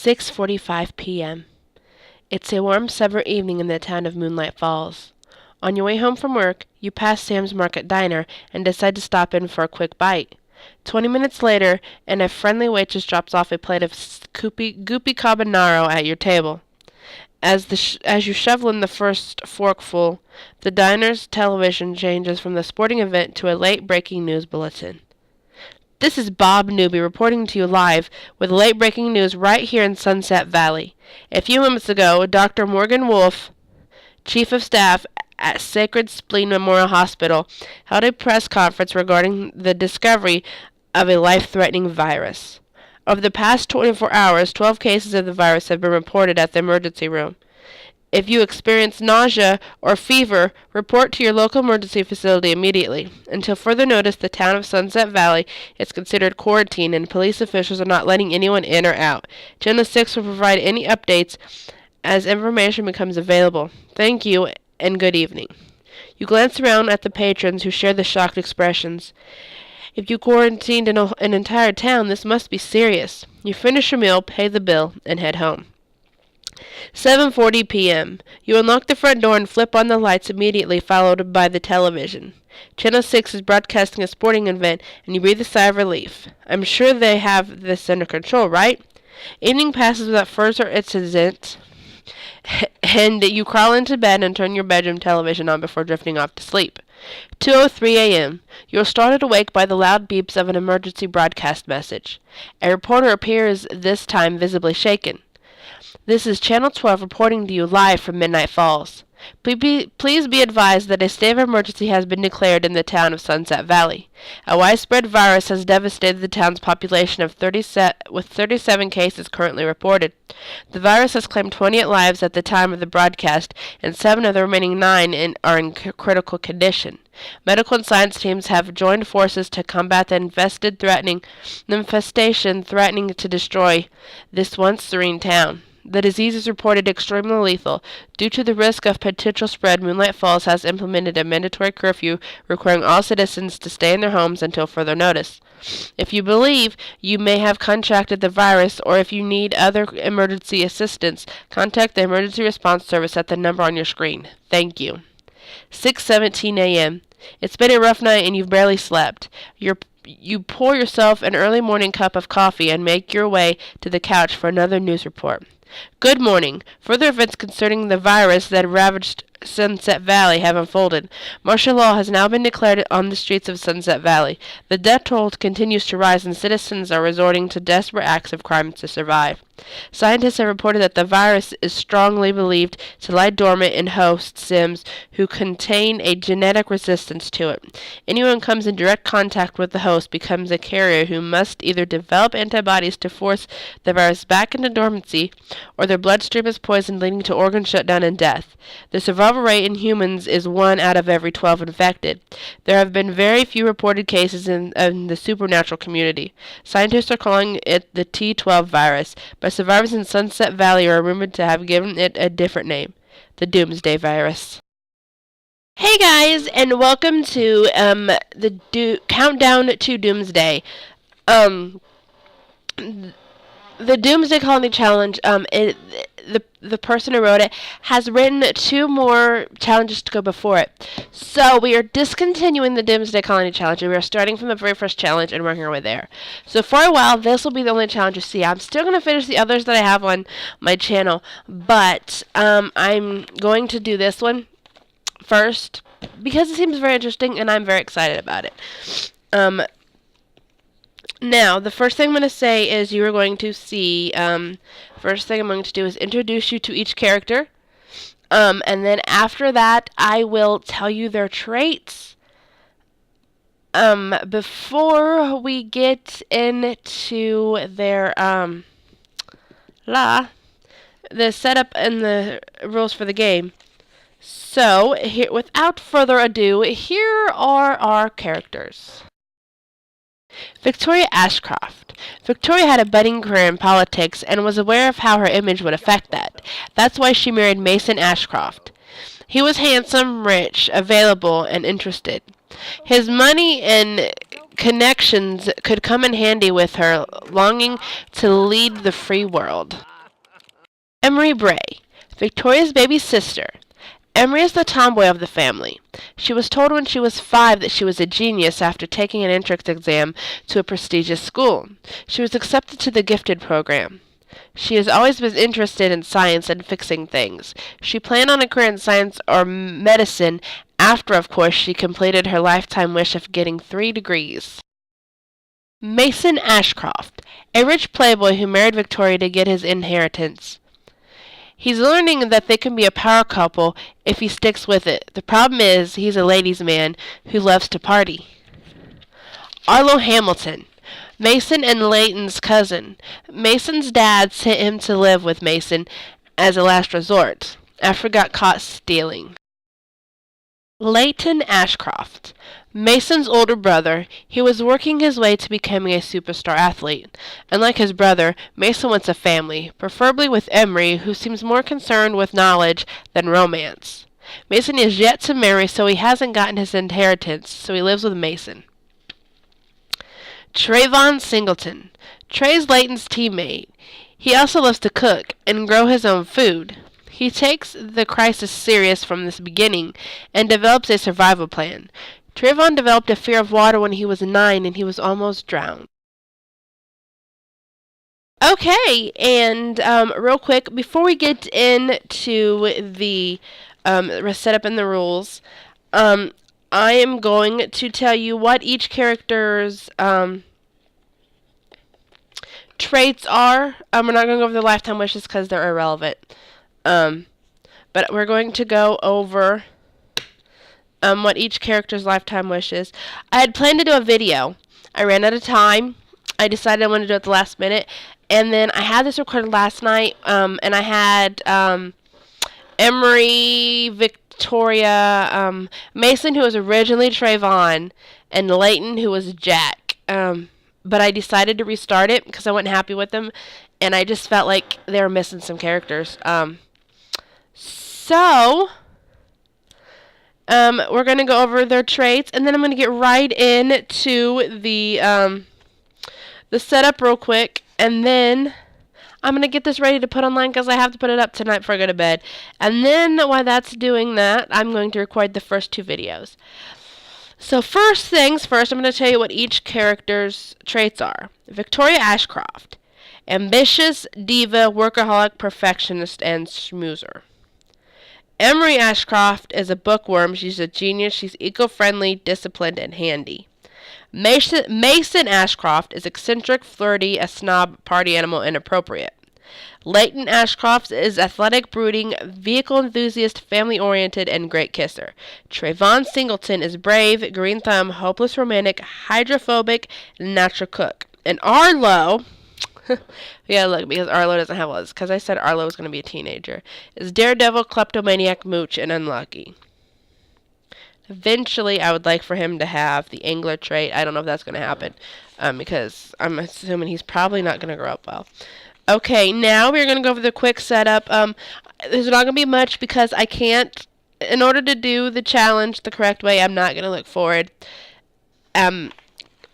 6:45 p.m. It's a warm summer evening in the town of Moonlight Falls. On your way home from work, you pass Sam's Market Diner and decide to stop in for a quick bite. 20 minutes later, and a friendly waitress drops off a plate of goopy carbonaro at your table. As you shovel in the first forkful, the diner's television changes from the sporting event to a late-breaking news bulletin. This is Bob Newby reporting to you live with late-breaking news right here in Sunset Valley. A few moments ago, Dr. Morgan Wolf, Chief of Staff at Sacred Spleen Memorial Hospital, held a press conference regarding the discovery of a life-threatening virus. Over the past 24 hours, 12 cases of the virus have been reported at the emergency room. If you experience nausea or fever, report to your local emergency facility immediately. Until further notice, the town of Sunset Valley is considered quarantine, and police officials are not letting anyone in or out. Channel 6 will provide any updates as information becomes available. Thank you, and good evening. You glance around at the patrons who share the shocked expressions. If you quarantined an entire town, this must be serious. You finish your meal, pay the bill, and head home. 7:40 p.m. You unlock the front door and flip on the lights immediately, followed by the television. Channel 6 is broadcasting a sporting event, and you breathe a sigh of relief. I'm sure they have this under control, right? Evening passes without further incident, and you crawl into bed and turn your bedroom television on before drifting off to sleep. 2:03 a.m. You are startled awake by the loud beeps of an emergency broadcast message. A reporter appears, this time visibly shaken. This is Channel 12 reporting to you live from Midnight Falls. Please be advised that a state of emergency has been declared in the town of Sunset Valley. A widespread virus has devastated the town's population of 37 cases currently reported. The virus has claimed 28 lives at the time of the broadcast, and 7 of the remaining 9 are in critical condition. Medical and science teams have joined forces to combat the infestation threatening to destroy this once serene town. The disease is reported extremely lethal. Due to the risk of potential spread, Moonlight Falls has implemented a mandatory curfew requiring all citizens to stay in their homes until further notice. If you believe you may have contracted the virus, or if you need other emergency assistance, contact the Emergency Response Service at the number on your screen. Thank you. 6:17 a.m. It's been a rough night and you've barely slept. You pour yourself an early morning cup of coffee and make your way to the couch for another news report. Good morning. Further events concerning the virus that ravaged Sunset Valley have unfolded. Martial law has now been declared on the streets of Sunset Valley. The death toll continues to rise, and citizens are resorting to desperate acts of crime to survive. Scientists have reported that the virus is strongly believed to lie dormant in host sims who contain a genetic resistance to it. Anyone who comes in direct contact with the host becomes a carrier who must either develop antibodies to force the virus back into dormancy, or their bloodstream is poisoned, leading to organ shutdown and death. The survival rate in humans is 1 out of every 12 infected. There have been very few reported cases in the supernatural community. Scientists are calling it the T12 virus, but survivors in Sunset Valley are rumored to have given it a different name, the Doomsday virus. Hey guys, and welcome to the countdown to Doomsday. The Doomsday Colony Challenge, the person who wrote it has written 2 more challenges to go before it. So we are discontinuing the Doomsday Colony Challenge, and we are starting from the very first challenge and working our way there. So for a while, this will be the only challenge you see. I'm still going to finish the others that I have on my channel, but I'm going to do this one first because it seems very interesting, and I'm very excited about it. Now, the first thing I'm going to say is you are going to see, first thing I'm going to do is introduce you to each character, and then after that, I will tell you their traits. Before we get into their, the setup and the rules for the game. So, without further ado, here are our characters. Victoria Ashcroft. Victoria had a budding career in politics and was aware of how her image would affect that. That's why she married Mason Ashcroft. He was handsome, rich, available, and interested. His money and connections could come in handy with her longing to lead the free world. Emery Bray, Victoria's baby sister. Emery is the tomboy of the family. She was told when she was 5 that she was a genius after taking an entrance exam to a prestigious school. She was accepted to the gifted program. She has always been interested in science and fixing things. She planned on a career in science or medicine after, of course, she completed her lifetime wish of getting 3 degrees. Mason Ashcroft, a rich playboy who married Victoria to get his inheritance. He's learning that they can be a power couple if he sticks with it. The problem is he's a ladies' man who loves to party. Arlo Hamilton, Mason and Leighton's cousin. Mason's dad sent him to live with Mason as a last resort after got caught stealing. Leighton Ashcroft, Mason's older brother. He was working his way to becoming a superstar athlete. Unlike his brother, Mason wants a family, preferably with Emery, who seems more concerned with knowledge than romance. Mason is yet to marry, so he hasn't gotten his inheritance, so he lives with Mason. Trayvon Singleton, Trey's Leighton's teammate. He also loves to cook and grow his own food. He takes the crisis serious from this beginning and develops a survival plan. Trayvon developed a fear of water when he was 9 and he was almost drowned. Okay, and real quick, before we get into the setup and the rules, I am going to tell you what each character's traits are. We're not going to go over the lifetime wishes because they're irrelevant. But we're going to go over what each character's lifetime wish is. I had planned to do a video. I ran out of time. I decided I wanted to do it at the last minute. And then I had this recorded last night, and I had Emery, Victoria, Mason, who was originally Trayvon, and Leighton, who was Jack. But I decided to restart it because I wasn't happy with them, and I just felt like they were missing some characters. So we're going to go over their traits, and then I'm going to get right into the setup real quick, and then I'm going to get this ready to put online because I have to put it up tonight before I go to bed. And then while that's doing that, I'm going to record the first 2 videos. So first things first, I'm going to tell you what each character's traits are. Victoria Ashcroft, ambitious, diva, workaholic, perfectionist, and schmoozer. Emery Ashcroft is a bookworm. She's a genius. She's eco-friendly, disciplined, and handy. Mason Ashcroft is eccentric, flirty, a snob, party animal, and inappropriate. Leighton Ashcroft is athletic, brooding, vehicle enthusiast, family-oriented, and great kisser. Trayvon Singleton is brave, green thumb, hopeless romantic, hydrophobic, and natural cook. And Arlo, yeah, look, because Arlo doesn't have all this, because I said Arlo was going to be a teenager, is daredevil, kleptomaniac, mooch, and unlucky. Eventually, I would like for him to have the angler trait. I don't know if that's going to happen, because I'm assuming he's probably not going to grow up well. Okay, now we're going to go over the quick setup. There's not going to be much because I can't, in order to do the challenge the correct way, I'm not going to look forward at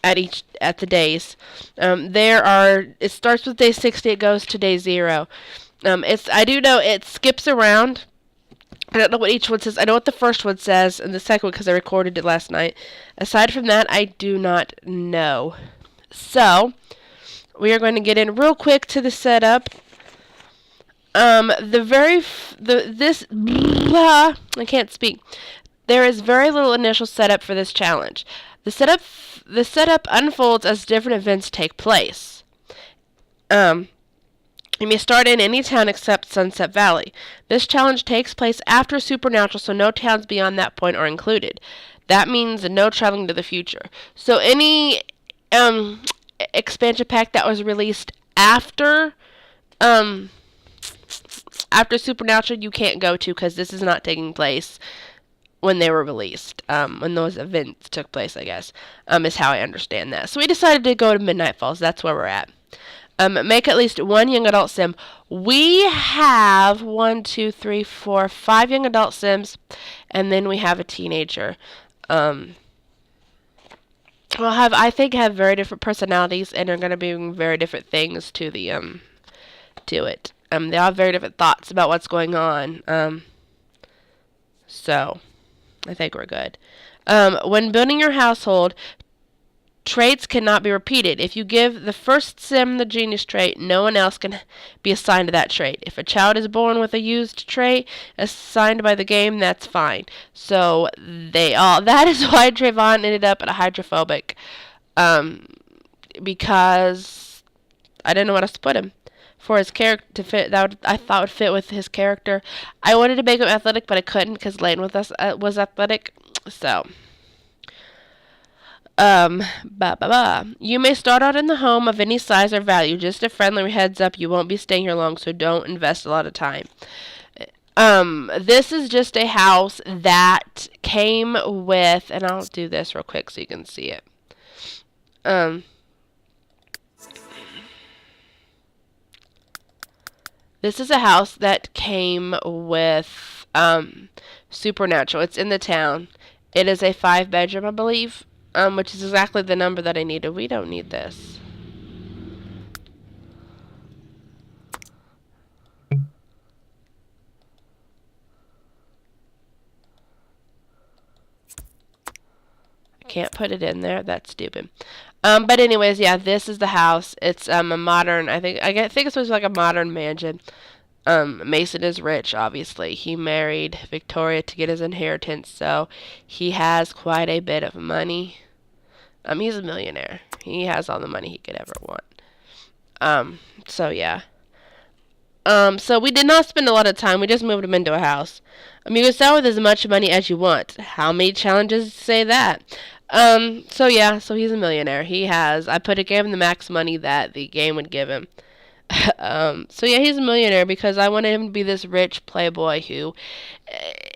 the days. It starts with day 60, it goes to day 0. I do know it skips around. I don't know what each one says. I know what the first one says and the second one because I recorded it last night. Aside from that, I do not know. So we are going to get in real quick to the setup. I can't speak. There is very little initial setup for this challenge. The setup unfolds as different events take place. You may start in any town except Sunset Valley. This challenge takes place after Supernatural, so no towns beyond that point are included. That means no traveling to the future. So any expansion pack that was released after Supernatural, you can't go to because this is not taking place when they were released. When those events took place, I guess, is how I understand that. So we decided to go to Midnight Falls. That's where we're at. Make at least 1 young adult sim. We have 5 young adult sims, and then we have a teenager. I think have very different personalities and are going to bring very different things to the to it. They all have very different thoughts about what's going on. So I think we're good. When building your household, traits cannot be repeated. If you give the first sim the genius trait, no one else can be assigned to that trait. If a child is born with a used trait assigned by the game, that's fine. So that is why Trayvon ended up at a hydrophobic. Because I didn't know what else to put him. For his character to fit, I thought would fit with his character. I wanted to make him athletic, but I couldn't because Layton was athletic. So you may start out in the home of any size or value. Just a friendly heads up, you won't be staying here long, so don't invest a lot of time. This is just a house that came with, and I'll do this real quick so you can see it. This is a house that came with Supernatural. It's in the town. It is a 5-bedroom, I believe. Which is exactly the number that I needed. We don't need this. I can't put it in there. That's stupid. But anyways, yeah, this is the house. It's a modern. I think it's supposed to be like a modern mansion. Mason is rich, obviously. He married Victoria to get his inheritance, so he has quite a bit of money. He's a millionaire. He has all the money he could ever want. So yeah. So we did not spend a lot of time. We just moved him into a house. You can start with as much money as you want. How many challenges say that? So yeah, so he's a millionaire. I gave him the max money that the game would give him. So yeah, he's a millionaire because I wanted him to be this rich playboy who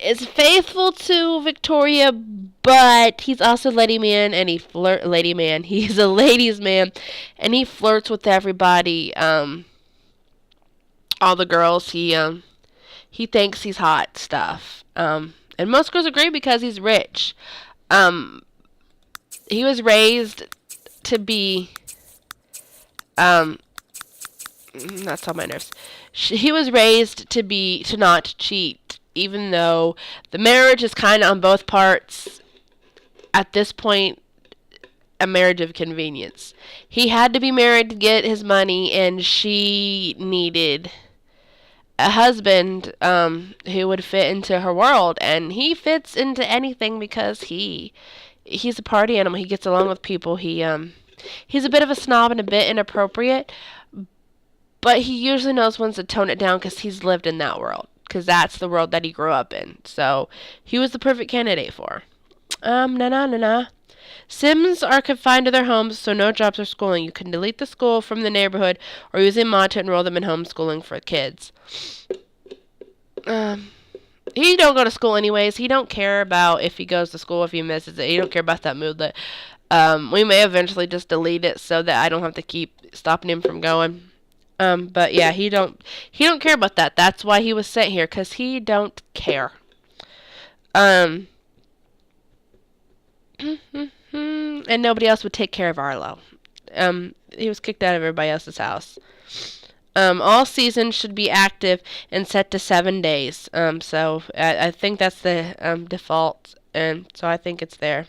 is faithful to Victoria, but he's also a lady man, and he's a ladies man, and he flirts with everybody, all the girls. He thinks he's hot stuff, and most girls agree because he's rich. He was raised to be, that's on my nerves. He was raised to not cheat, even though the marriage is kind of on both parts. At this point, a marriage of convenience. He had to be married to get his money, and she needed a husband who would fit into her world, and he fits into anything because he's a party animal. He gets along with people. He's a bit of a snob and a bit inappropriate. But he usually knows when to tone it down because he's lived in that world. Because that's the world that he grew up in. So, he was the perfect candidate for. Sims are confined to their homes, so no jobs or schooling. You can delete the school from the neighborhood or use a mod to enroll them in homeschooling for kids. He don't go to school anyways. He don't care about if he goes to school, if he misses it. He don't care about that moodlet. We may eventually just delete it so that I don't have to keep stopping him from going. But yeah, he don't care about that. That's why he was sent here, 'cause he don't care. And nobody else would take care of Arlo. He was kicked out of everybody else's house. All seasons should be active and set to 7 days. So I think that's the default, and so I think it's there.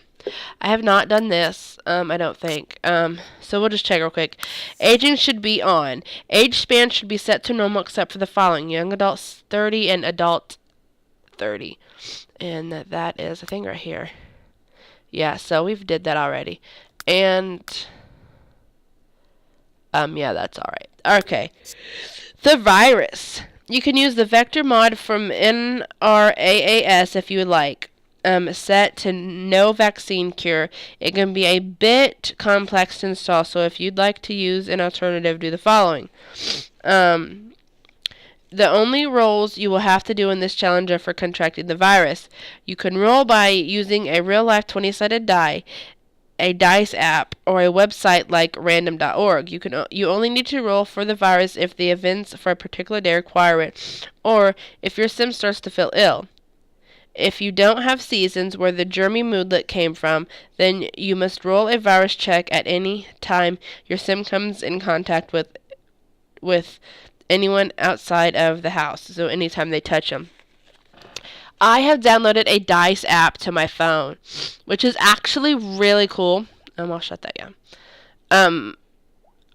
I have not done this, I don't think. So we'll just check real quick. Aging should be on. Age span should be set to normal except for the following. Young adults 30 and adult 30. And that is, I think, right here. Yeah, so we've did that already. And, yeah, that's alright. Okay. The virus. You can use the vector mod from NRAAS if you would like. Set to no vaccine cure. It can be a bit complex to install, so if you'd like to use an alternative, do the following. The only rolls you will have to do in this challenge are for contracting the virus. You can roll by using a real-life 20-sided die, a dice app, or a website like random.org. You only need to roll for the virus if the events for a particular day require it, or if your sim starts to feel ill. If you don't have seasons where the germy moodlet came from, then you must roll a virus check at any time your sim comes in contact with anyone outside of the house, so anytime they touch them. I have downloaded a dice app to my phone, which is actually really cool. I'll shut that down.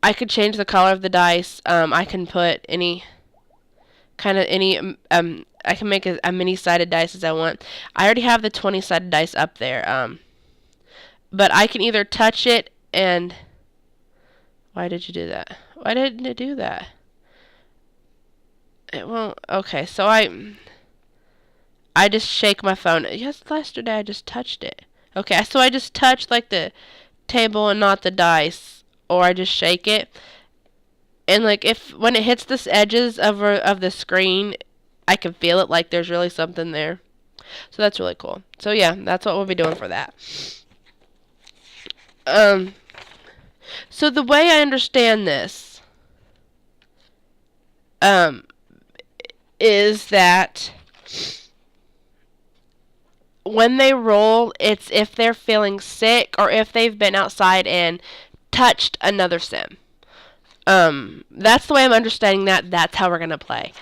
I could change the color of the dice. I can put any I can make a many-sided dice as I want. I already have the 20-sided dice up there. But I can either touch it and... Why did you do that? Why didn't it do that? It won't... Okay, so I just shake my phone. Yes, yesterday I just touched it. Okay, so I just touched like the table and not the dice. Or I just shake it. And like when it hits the edges of the screen, I can feel it like there's really something there. So that's really cool. So yeah, that's what we'll be doing for that. So the way I understand this is that when they roll, it's if they're feeling sick or if they've been outside and touched another sim. That's the way I'm understanding that. That's how we're going to play.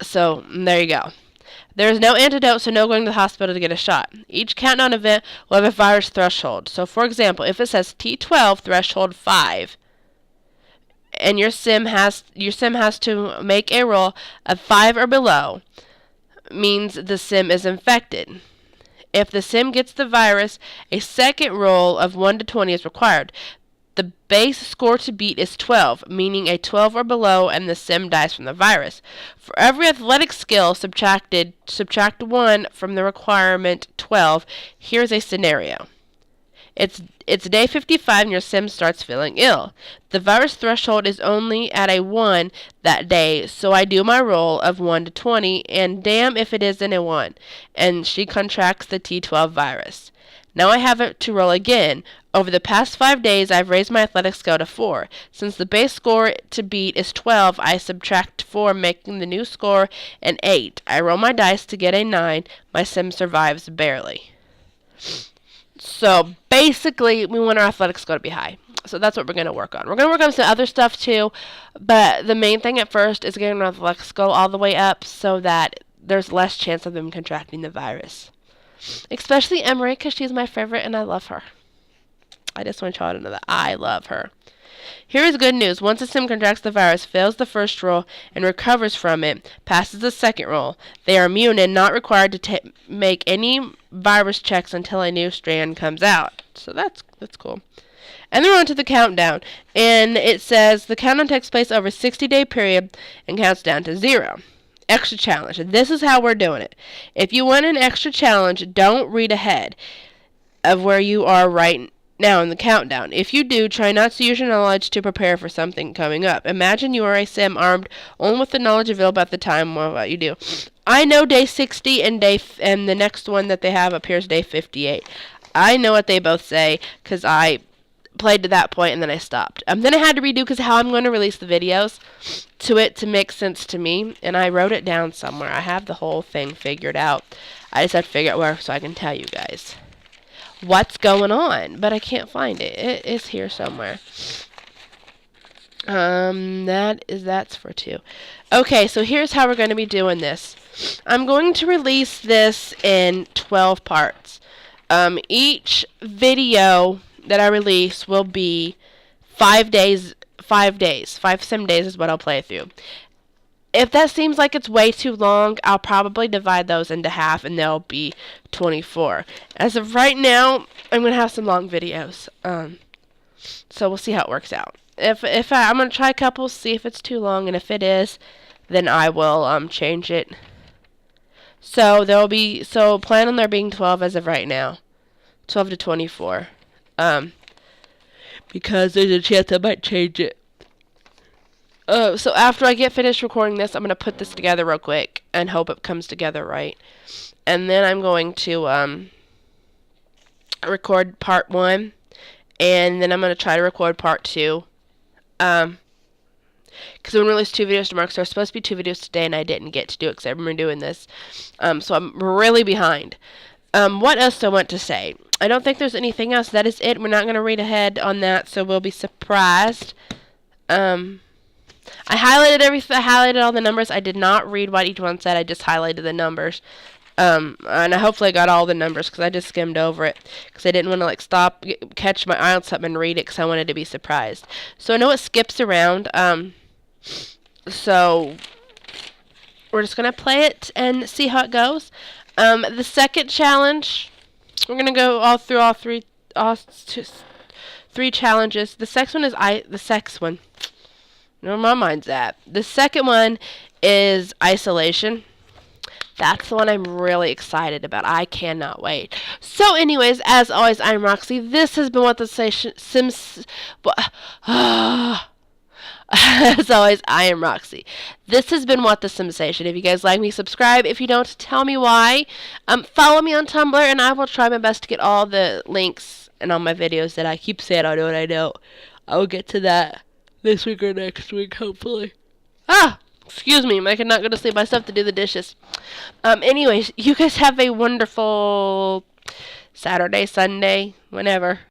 So, there you go. There is no antidote, so no going to the hospital to get a shot. Each countdown event will have a virus threshold. So, for example, if it says T12 threshold 5, and your sim has to make a roll of 5 or below, means the sim is infected. If the sim gets the virus, a second roll of 1 to 20 is required. The base score to beat is 12, meaning a 12 or below, and the sim dies from the virus. For every athletic skill subtract 1 from the requirement 12. Here's a scenario. It's day 55 and your sim starts feeling ill. The virus threshold is only at a 1 that day, so I do my roll of 1 to 20, and damn if it isn't a 1, and she contracts the T12 virus. Now I have it to roll again. Over the past 5 days, I've raised my athletic skill to 4. Since the base score to beat is 12, I subtract 4, making the new score an 8. I roll my dice to get a 9. My sim survives barely. So, basically, we want our athletic skill to be high. So that's what we're going to work on. We're going to work on some other stuff, too. But the main thing at first is getting our athletic skill all the way up so that there's less chance of them contracting the virus. Especially Emery, because she's my favorite and I love her. I just want y'all to know that I love her. Here is good news. Once a sim contracts the virus, fails the first roll, and recovers from it, passes the second roll, they are immune and not required to make any virus checks until a new strand comes out. So that's cool. And then we're on to the countdown. And it says the countdown takes place over a 60-day period and counts down to 0. Extra challenge. This is how we're doing it. If you want an extra challenge, don't read ahead of where you are right now in the countdown. If you do, try not to use your knowledge to prepare for something coming up. Imagine you are a sim armed only with the knowledge available at the time of what you do. I know day 60 and the next one that they have appears day 58. I know what they both say because I played to that point and then I stopped. Then I had to redo because how I'm going to release the videos to it to make sense to me, and I wrote it down somewhere. I have the whole thing figured out. I just have to figure out where so I can tell you guys what's going on, but I can't find it. It is here somewhere. That's for 2. Okay, so here's how we're going to be doing this. I'm going to release this in 12 parts. Each video that I release will be 5 days. 5 sim days is what I'll play through. If that seems like it's way too long, I'll probably divide those into half and they'll be 24. As of right now, I'm going to have some long videos. So we'll see how it works out. I'm going to try a couple, see if it's too long, and if it is, then I will change it. So plan on there being 12 as of right now. 12 to 24. Because there's a chance I might change it. So after I get finished recording this, I'm going to put this together real quick and hope it comes together right. And then I'm going to record part 1, and then I'm going to try to record part 2. Because I'm going to release 2 videos tomorrow, because there were supposed to be 2 videos today, and I didn't get to do it because I've been doing this. So I'm really behind. What else do I want to say? I don't think there's anything else. That is it. We're not going to read ahead on that, so we'll be surprised. I highlighted everything. I highlighted all the numbers. I did not read what each one said. I just highlighted the numbers. And I hopefully got all the numbers because I just skimmed over it because I didn't want to like stop, catch my eye on something and read it because I wanted to be surprised. So I know it skips around. So we're just gonna play it and see how it goes. The second challenge, we're gonna go all three challenges. The sex one is the sex one. Where my mind's at. The second one is isolation. That's the one I'm really excited about. I cannot wait. So, anyways, as always, I'm Roxy. This has been what the Sims. As always, I am Roxy. This has been What the Sensation. If you guys like me, subscribe. If you don't, tell me why. Follow me on Tumblr, and I will try my best to get all the links and all my videos that I keep saying I'll do and I don't. I will get to that this week or next week, hopefully. Excuse me, I'm not going to sleep. I still have to do the dishes. Anyways, you guys have a wonderful Saturday, Sunday, whenever.